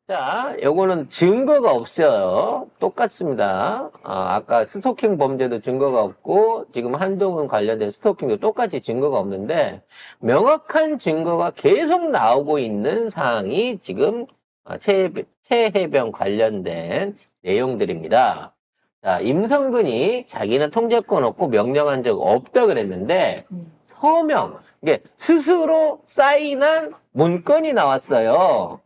자, 요거는 증거가 없어요. 똑같습니다. 아까 스토킹 범죄도 증거가 없고, 지금 한동훈 관련된 스토킹도 똑같이 증거가 없는데, 명확한 증거가 계속 나오고 있는 사항이 지금 최혜병 관련된 내용들입니다. 자, 임성근이 자기는 통제권 없고 명령한 적 없다 그랬는데, 서명, 이게 스스로 사인한 문건이 나왔어요.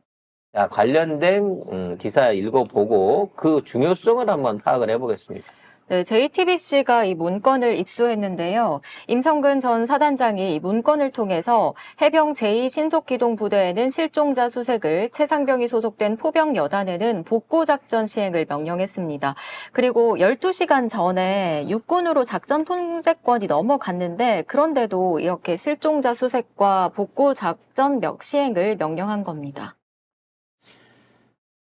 자, 관련된 기사 읽어보고 그 중요성을 한번 파악을 해보겠습니다. 네, JTBC가 이 문건을 입수했는데요. 임성근 전 사단장이 이 문건을 통해서 해병 제2신속기동부대에는 실종자 수색을, 최상병이 소속된 포병여단에는 복구작전 시행을 명령했습니다. 그리고 12시간 전에 육군으로 작전 통제권이 넘어갔는데 그런데도 이렇게 실종자 수색과 복구작전 시행을 명령한 겁니다.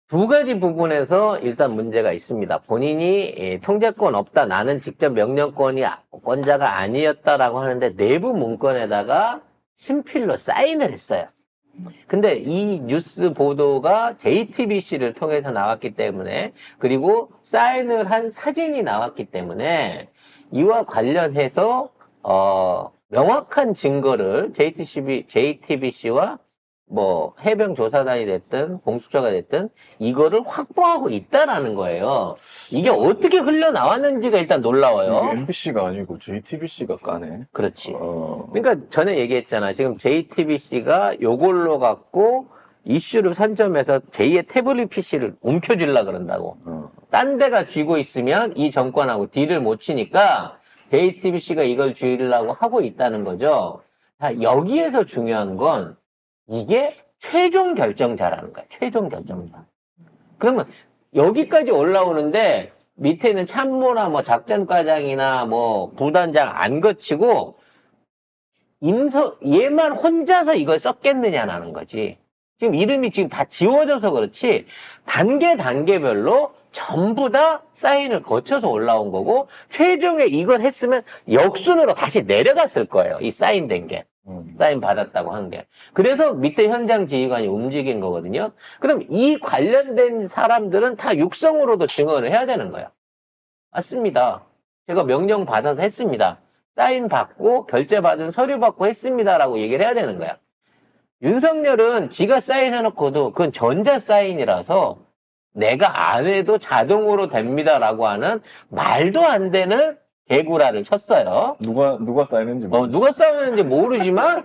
두 가지 부분에서 일단 문제가 있습니다. 본인이 통제권 없다, 나는 직접 권자가 아니었다라고 하는데 내부 문건에다가 친필로 사인을 했어요. 근데 이 뉴스 보도가 JTBC를 통해서 나왔기 때문에, 그리고 사인을 한 사진이 나왔기 때문에 이와 관련해서 명확한 증거를 JTBC와 뭐 해병조사단이 됐든 공수처가 됐든 이거를 확보하고 있다라는 거예요. 이게 어떻게 흘러나왔는지가 일단 놀라워요. MBC가 아니고 JTBC가 까네. 그렇지. 그러니까 전에 얘기했잖아. 지금 JTBC가 요걸로 갖고 이슈를 선점해서 제2의 태블릿 PC를 움켜쥐려고 그런다고. 딴 데가 쥐고 있으면 이 정권하고 딜을 못 치니까 JTBC가 이걸 쥐려고 하고 있다는 거죠. 자, 여기에서 중요한 건 이게 최종 결정자라는 거야. 최종 결정자. 그러면 여기까지 올라오는데 밑에는 참모나 뭐 작전과장이나 뭐 부단장 안 거치고 얘만 혼자서 이걸 썼겠느냐라는 거지. 지금 이름이 지금 다 지워져서 그렇지 단계별로 전부 다 사인을 거쳐서 올라온 거고 최종에 이걸 했으면 역순으로 다시 내려갔을 거예요. 이 사인된 게. 사인 받았다고 한 게. 그래서 밑에 현장 지휘관이 움직인 거거든요. 그럼 이 관련된 사람들은 다 육성으로도 증언을 해야 되는 거야. 맞습니다. 제가 명령 받아서 했습니다. 사인 받고 결제 받은 서류 받고 했습니다라고 얘기를 해야 되는 거야. 윤석열은 지가 사인해놓고도 그건 전자 사인이라서 내가 안 해도 자동으로 됩니다라고 하는 말도 안 되는 개구라를 쳤어요. 누가 사인했는지 누가 싸우는지 모르지만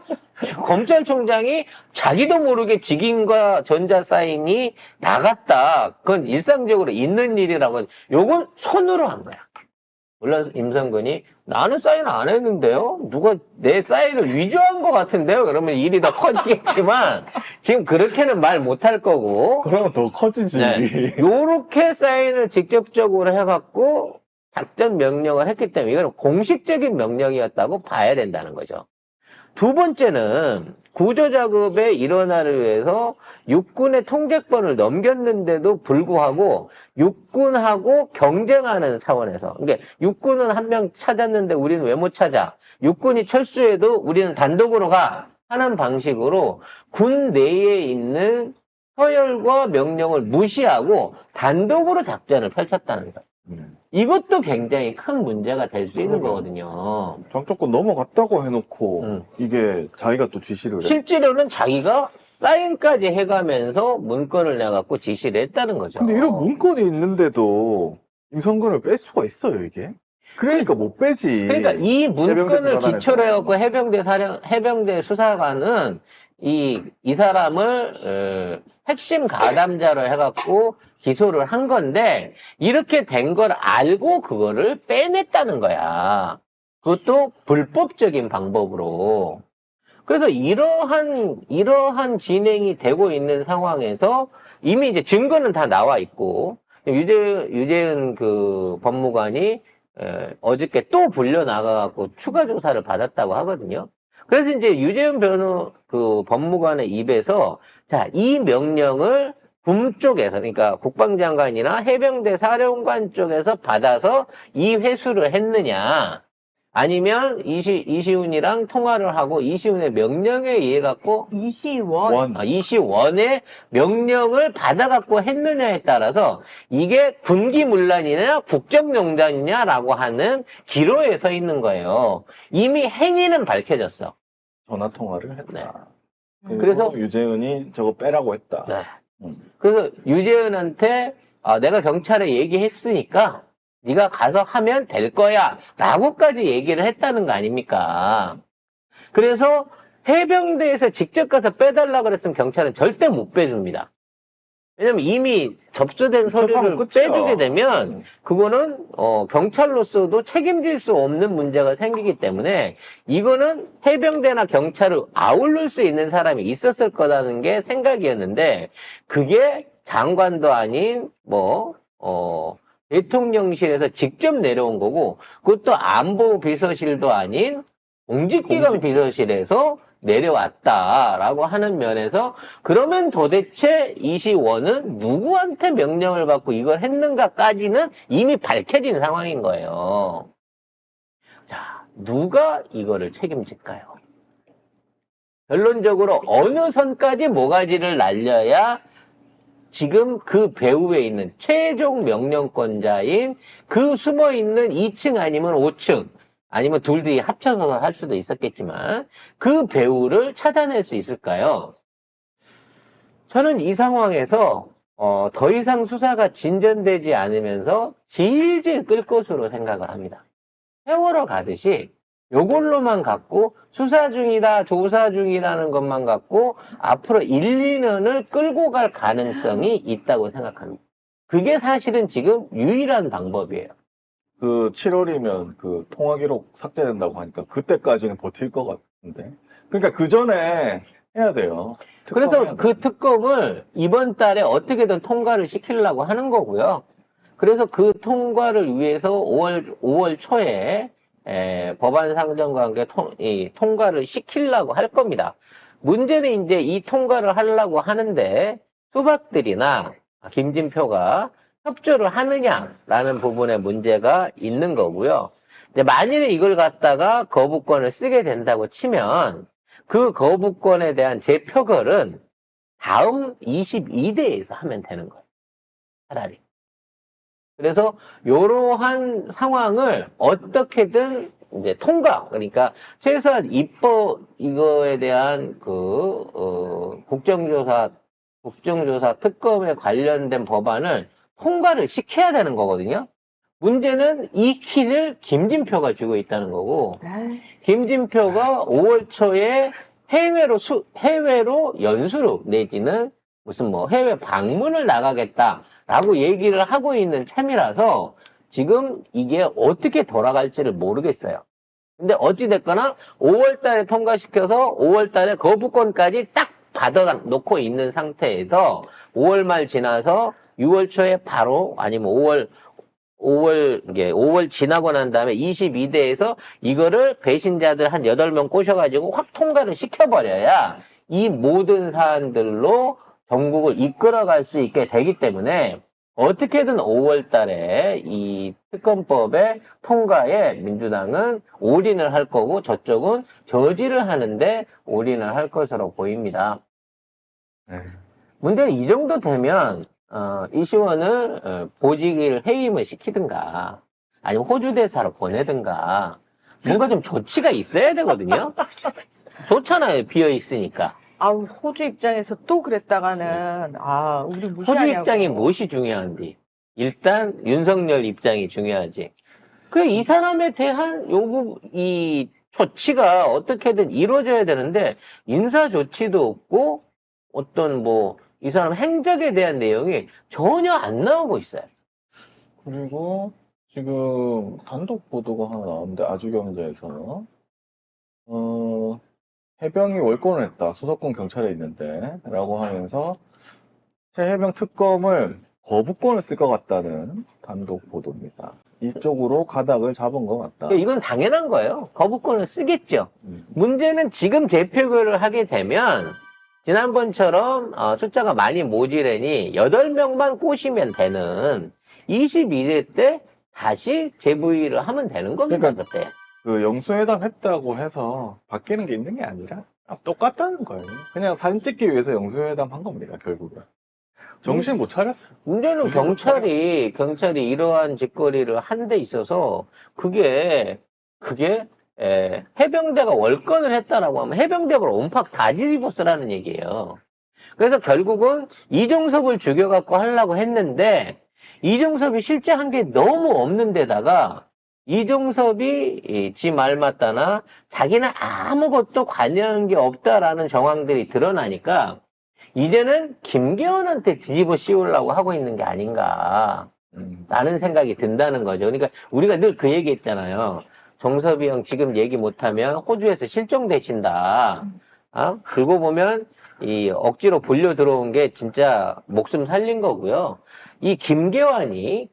검찰총장이 자기도 모르게 직인과 전자 사인이 나갔다. 그건 일상적으로 있는 일이라고. 요건 손으로 한 거야. 물론 임성근이 나는 사인 안 했는데요. 누가 내 사인을 위조한 것 같은데요. 그러면 일이 더 커지겠지만 지금 그렇게는 말 못할 거고. 그러면 더 커지지. 네. 요렇게 사인을 직접적으로 해갖고 작전 명령을 했기 때문에 이건 공식적인 명령이었다고 봐야 된다는 거죠. 두 번째는 구조작업의 일원화를 위해서 육군의 통제권을 넘겼는데도 불구하고 육군하고 경쟁하는 차원에서, 그러니까 육군은 한 명 찾았는데 우리는 왜 못 찾아? 육군이 철수해도 우리는 단독으로 가 하는 방식으로 군 내에 있는 서열과 명령을 무시하고 단독으로 작전을 펼쳤다는 거예요. 이것도 굉장히 큰 문제가 될 수 있는 거거든요. 장조건 넘어갔다고 해놓고 이게 자기가 또 지시를 해. 실제로는 자기가 사인까지 해가면서 문건을 내갖고 지시를 했다는 거죠. 근데 이런 문건이 있는데도 임성근을 뺄 수가 있어요, 이게? 그러니까 못 빼지. 그러니까 이 문건을 수사관에서. 기초로 해갖고 해병대 수사관은 이 사람을 핵심 가담자로 해갖고 기소를 한 건데 이렇게 된 걸 알고 그거를 빼냈다는 거야. 그것도 불법적인 방법으로. 그래서 이러한 진행이 되고 있는 상황에서 이미 이제 증거는 다 나와 있고 유재은 그 법무관이 어저께 또 불려 나가갖고 추가 조사를 받았다고 하거든요. 그래서 이제 유재은 그 법무관의 입에서 자, 이 명령을 군 쪽에서, 그러니까 국방장관이나 해병대 사령관 쪽에서 받아서 이 회수를 했느냐. 아니면 이시훈이랑 통화를 하고 이시훈의 명령에 의해 갖고 이시원. 이시원의 명령을 받아갖고 했느냐에 따라서 이게 군기문란이냐 국정농단이냐라고 하는 기로에 서 있는 거예요. 이미 행위는 밝혀졌어. 전화 통화를 했다. 네. 그리고 그래서- 유재은이 저거 빼라고 했다. 네. 음. 그래서 유재은한테 내가 경찰에 얘기했으니까 네가 가서 하면 될 거야 라고까지 얘기를 했다는 거 아닙니까? 그래서 해병대에서 직접 가서 빼달라 그랬으면 경찰은 절대 못 빼줍니다. 왜냐면 이미 접수된 서류를 접하면 끝이야. 빼주게 되면 그거는 경찰로서도 책임질 수 없는 문제가 생기기 때문에 이거는 해병대나 경찰을 아울릴 수 있는 사람이 있었을 거라는 게 생각이었는데 그게 장관도 아닌 대통령실에서 직접 내려온 거고 그것도 안보비서실도 아닌 공직기관 비서실에서 내려왔다라고 하는 면에서 그러면 도대체 이시원은 누구한테 명령을 받고 이걸 했는가까지는 이미 밝혀진 상황인 거예요. 자, 누가 이거를 책임질까요? 결론적으로 어느 선까지 모가지를 날려야 지금 그 배후에 있는 최종 명령권자인 그 숨어있는 2층 아니면 5층 아니면 둘이 합쳐서 할 수도 있었겠지만 그 배후를 찾아낼 수 있을까요? 저는 이 상황에서 더 이상 수사가 진전되지 않으면서 질질 끌 것으로 생각을 합니다. 세월호 가듯이 요걸로만 갖고 수사 중이다, 조사 중이라는 것만 갖고 앞으로 1, 2년을 끌고 갈 가능성이 있다고 생각합니다. 그게 사실은 지금 유일한 방법이에요. 그 7월이면 그 통화 기록 삭제된다고 하니까 그때까지는 버틸 것 같은데. 그러니까 그 전에 해야 돼요. 그래서 특검해야 그 돼요. 특검을 이번 달에 어떻게든 통과를 시키려고 하는 거고요. 그래서 그 통과를 위해서 5월 초에 법안 상정과 함께 통과를 시키려고 할 겁니다. 문제는 이제 이 통과를 하려고 하는데 수박들이나 김진표가 협조를 하느냐라는 부분에 문제가 있는 거고요. 근데 만일에 이걸 갖다가 거부권을 쓰게 된다고 치면 그 거부권에 대한 재표결은 다음 22대에서 하면 되는 거예요. 차라리. 그래서 이러한 상황을 어떻게든 이제 통과, 그러니까 최소한 이거에 대한 국정조사 특검에 관련된 법안을 통과를 시켜야 되는 거거든요. 문제는 이 키를 김진표가 쥐고 있다는 거고, 김진표가 5월 초에 해외로 연수로 내지는 무슨 해외 방문을 나가겠다라고 얘기를 하고 있는 참이라서 지금 이게 어떻게 돌아갈지를 모르겠어요. 어찌됐거나 5월 달에 통과시켜서 5월 달에 거부권까지 딱 받아놓고 있는 상태에서 5월 말 지나서 6월 초에 바로 아니면 5월 지나고 난 다음에 22대에서 이거를 배신자들 한 8명 꼬셔가지고 확 통과를 시켜버려야 이 모든 사안들로 전국을 이끌어갈 수 있게 되기 때문에 어떻게든 5월 달에 이 특검법의 통과에 민주당은 올인을 할 거고 저쪽은 저지를 하는데 올인을 할 것으로 보입니다. 네. 문제는 이 정도 되면 이시원을 보직을 해임을 시키든가 아니면 호주 대사로 보내든가 뭔가 좀 조치가 있어야 되거든요. 좋잖아요. 비어 있으니까. 아우, 호주 입장에서 또 그랬다가는, 우리 호주 무시하냐고. 입장이 무엇이 중요한지. 일단 윤석열 입장이 중요하지. 이 사람에 대한 이 조치가 어떻게든 이루어져야 되는데 인사 조치도 없고 어떤 이 사람 행적에 대한 내용이 전혀 안 나오고 있어요. 그리고 지금 단독 보도가 하나 나왔는데 아주경제에서 해병이 월권을 했다. 수사권 경찰에 있는데 라고 하면서 새 해병 특검을 거부권을 쓸 것 같다는 단독 보도입니다. 이쪽으로 가닥을 잡은 것 같다. 이건 당연한 거예요. 거부권을 쓰겠죠. 음. 문제는 지금 재표결을 하게 되면 지난번처럼 숫자가 많이 모지르니 8명만 꼬시면 되는 22대 때 다시 재부의를 하면 되는 겁니다. 그러니까 그때. 그 영수회담 했다고 해서 바뀌는 게 있는 게 아니라 똑같다는 거예요. 그냥 사진 찍기 위해서 영수회담 한 겁니다, 결국은. 정신 못 차렸어. 문제는 경찰이 이러한 짓거리를 한 데 있어서 그게 해병대가 월권을 했다라고 하면 해병대를 온팍 다 뒤집어쓰라는 얘기예요. 그래서 결국은 이종섭을 죽여갖고 하려고 했는데 이종섭이 실제 한 게 너무 없는 데다가 이종섭이 지 말 맞다나 자기는 아무것도 관여한 게 없다라는 정황들이 드러나니까 이제는 김계원한테 뒤집어 씌우려고 하고 있는 게 아닌가 라는 생각이 든다는 거죠. 그러니까 우리가 늘 그 얘기 했잖아요. 정섭이 형 지금 얘기 못하면 호주에서 실종되신다. 그러고 보면 이 억지로 불려 들어온 게 진짜 목숨 살린 거고요. 이 김계환이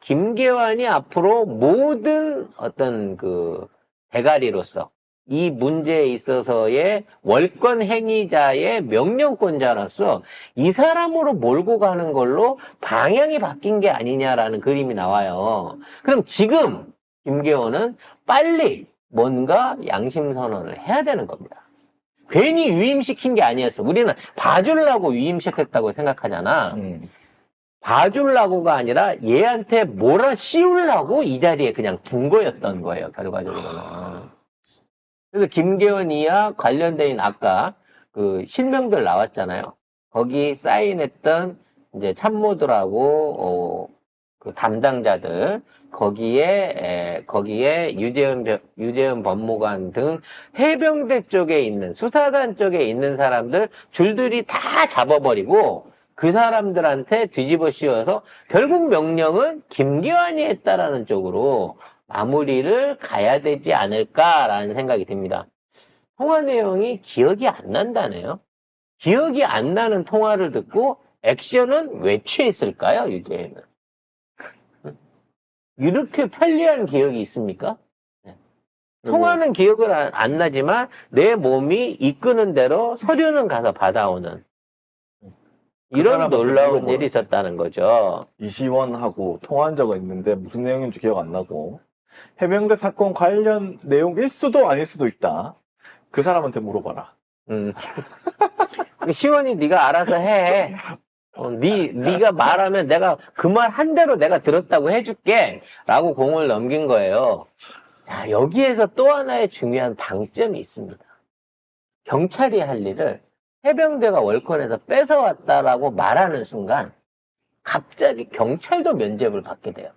앞으로 모든 어떤 그 대가리로서 이 문제에 있어서의 월권 행위자의 명령권자로서 이 사람으로 몰고 가는 걸로 방향이 바뀐 게 아니냐라는 그림이 나와요. 그럼 지금 김계원은 빨리 뭔가 양심 선언을 해야 되는 겁니다. 괜히 위임시킨 게 아니었어. 우리는 봐주려고 위임시켰다고 생각하잖아. 봐주려고가 아니라 얘한테 몰아 씌우려고 이 자리에 그냥 둔 거였던 거예요, 결과적으로는. 그래서 김계원이야 관련된 아까 그 실명들 나왔잖아요. 거기 사인했던 이제 참모들하고 그 담당자들 거기에 유재현 법무관 등 해병대 쪽에 있는 수사단 쪽에 있는 사람들 줄줄이 다 잡아버리고 그 사람들한테 뒤집어 씌워서 결국 명령은 김계환이 했다라는 쪽으로 마무리를 가야 되지 않을까라는 생각이 듭니다. 통화 내용이 기억이 안 난다네요. 기억이 안 나는 통화를 듣고 액션은 왜 취했을까요, 유재현은? 이렇게 편리한 기억이 있습니까? 통화는 기억을 안 나지만 내 몸이 이끄는 대로 서류는 가서 받아오는 이런 사람한테 놀라운 물어보는 일이 있었다는 거죠. 이시원하고 통화한 적은 있는데 무슨 내용인지 기억 안 나고 해병대 사건 관련 내용일 수도 아닐 수도 있다. 그 사람한테 물어봐라. 시원이 네가 알아서 해. 네가 말하면 내가 그 말 한 대로 내가 들었다고 해줄게 라고 공을 넘긴 거예요. 자, 여기에서 또 하나의 중요한 방점이 있습니다. 경찰이 할 일을 해병대가 월권에서 뺏어왔다라고 말하는 순간 갑자기 경찰도 면죄부를 받게 돼요.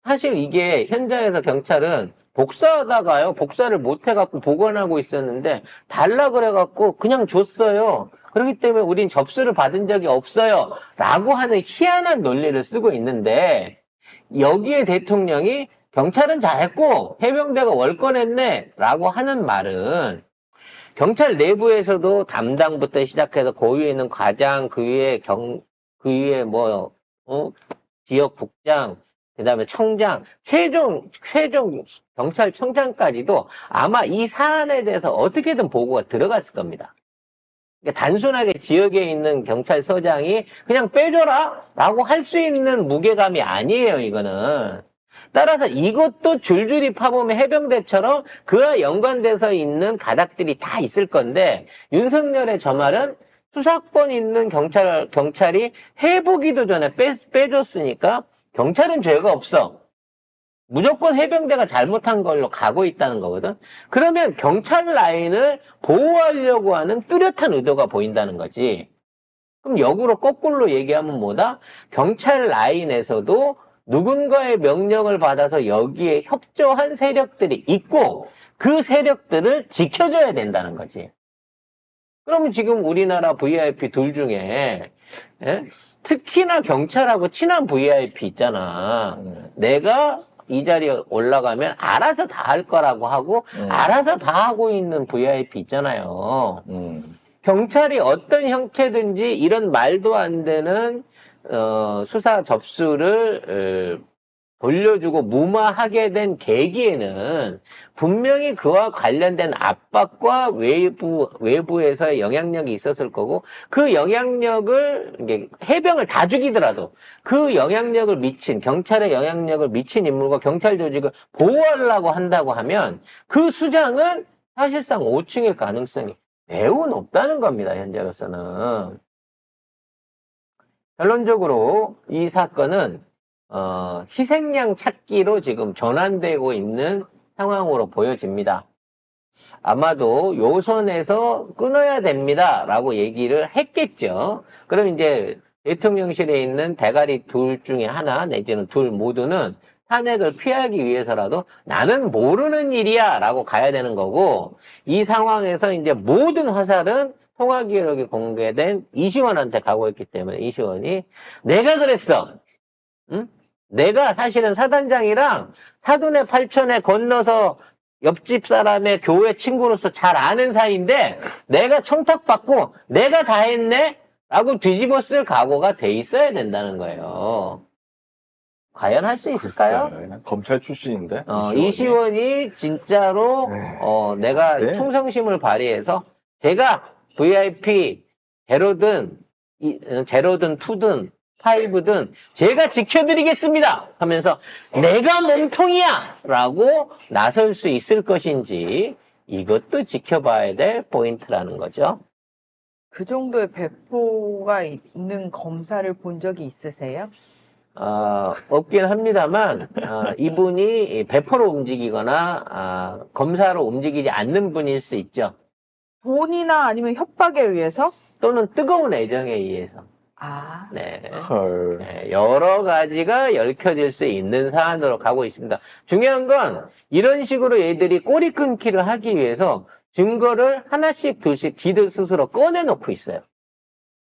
사실 이게 현장에서 경찰은 복사하다가요, 복사를 못 해갖고 보관하고 있었는데 달라 그래갖고 그냥 줬어요. 그렇기 때문에 우린 접수를 받은 적이 없어요 라고 하는 희한한 논리를 쓰고 있는데 여기에 대통령이 경찰은 잘했고 해병대가 월권했네 라고 하는 말은 경찰 내부에서도 담당부터 시작해서 그 위에 있는 과장, 그 위에 지역국장, 그 다음에 청장, 최종 경찰청장까지도 아마 이 사안에 대해서 어떻게든 보고가 들어갔을 겁니다. 그러니까 단순하게 지역에 있는 경찰서장이 그냥 빼줘라 라고 할 수 있는 무게감이 아니에요, 이거는. 따라서 이것도 줄줄이 파보면 해병대처럼 그와 연관돼서 있는 가닥들이 다 있을 건데 윤석열의 저 말은 수사권 있는 경찰이 해보기도 전에 빼줬으니까 경찰은 죄가 없어. 무조건 해병대가 잘못한 걸로 가고 있다는 거거든. 그러면 경찰 라인을 보호하려고 하는 뚜렷한 의도가 보인다는 거지. 그럼 역으로 거꾸로 얘기하면 뭐다? 경찰 라인에서도 누군가의 명령을 받아서 여기에 협조한 세력들이 있고 그 세력들을 지켜줘야 된다는 거지. 그러면 지금 우리나라 VIP 둘 중에 특히나 경찰하고 친한 VIP 있잖아. 내가 이 자리에 올라가면 알아서 다 할 거라고 하고 알아서 다 하고 있는 VIP 있잖아요. 경찰이 어떤 형태든지 이런 말도 안 되는 수사 접수를 돌려주고 무마하게 된 계기에는 분명히 그와 관련된 압박과 외부에서의 영향력이 있었을 거고, 그 영향력을, 이게 해병을 다 죽이더라도 그 영향력을 미친, 경찰의 영향력을 미친 인물과 경찰 조직을 보호하려고 한다고 하면 그 수장은 사실상 5층일 가능성이 매우 높다는 겁니다, 현재로서는. 결론적으로 이 사건은 희생양 찾기로 지금 전환되고 있는 상황으로 보여집니다. 아마도 요선에서 끊어야 됩니다 라고 얘기를 했겠죠. 그럼 이제 대통령실에 있는 대가리 둘 중에 하나 내지는 둘 모두는 탄핵을 피하기 위해서라도 나는 모르는 일이야 라고 가야 되는 거고, 이 상황에서 이제 모든 화살은 통화기록이 공개된 이시원한테 가고 있기 때문에 이시원이 내가 그랬어. 응? 내가 사실은 사단장이랑 사돈의 팔촌에 건너서 옆집 사람의 교회 친구로서 잘 아는 사이인데 내가 청탁받고 내가 다 했네? 라고 뒤집어 쓸 각오가 돼 있어야 된다는 거예요. 과연 할 수 있을까요? 글쎄, 검찰 출신인데. 이시원이 진짜로 내가 네. 충성심을 발휘해서 제가 VIP 제로든 2든 5든 제가 지켜드리겠습니다 하면서 내가 몸통이야 라고 나설 수 있을 것인지, 이것도 지켜봐야 될 포인트라는 거죠. 그 정도의 배포가 있는 검사를 본 적이 있으세요? 없긴 합니다만 이분이 배포로 움직이거나 검사로 움직이지 않는 분일 수 있죠. 돈이나 아니면 협박에 의해서? 또는 뜨거운 애정에 의해서. 아, 네. 헐. 네, 여러 가지가 얽혀질 수 있는 사안으로 가고 있습니다. 중요한 건 이런 식으로 얘들이 꼬리 끊기를 하기 위해서 증거를 하나씩 둘씩 지들 스스로 꺼내놓고 있어요.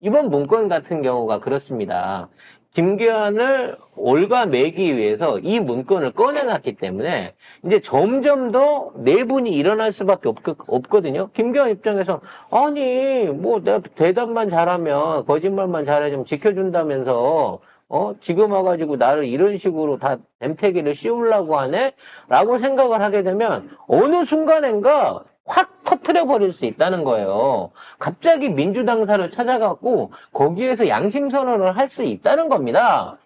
이번 문건 같은 경우가 그렇습니다. 김기현을 올가매기 위해서 이 문건을 꺼내놨기 때문에 이제 점점 더 내분이 일어날 수밖에 없거든요. 김기현 입장에서 아니 뭐 내가 대답만 잘하면 거짓말만 잘해주면 지켜준다면서 지금 와가지고 나를 이런 식으로 다 댐태기를 씌우려고 하네? 라고 생각을 하게 되면 어느 순간엔가 확 터트려 버릴 수 있다는 거예요. 갑자기 민주당사를 찾아가고 거기에서 양심선언을 할 수 있다는 겁니다.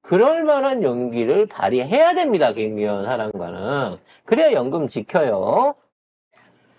그럴 만한 용기를 발휘해야 됩니다, 김기현 사령관은. 그래야 연금 지켜요.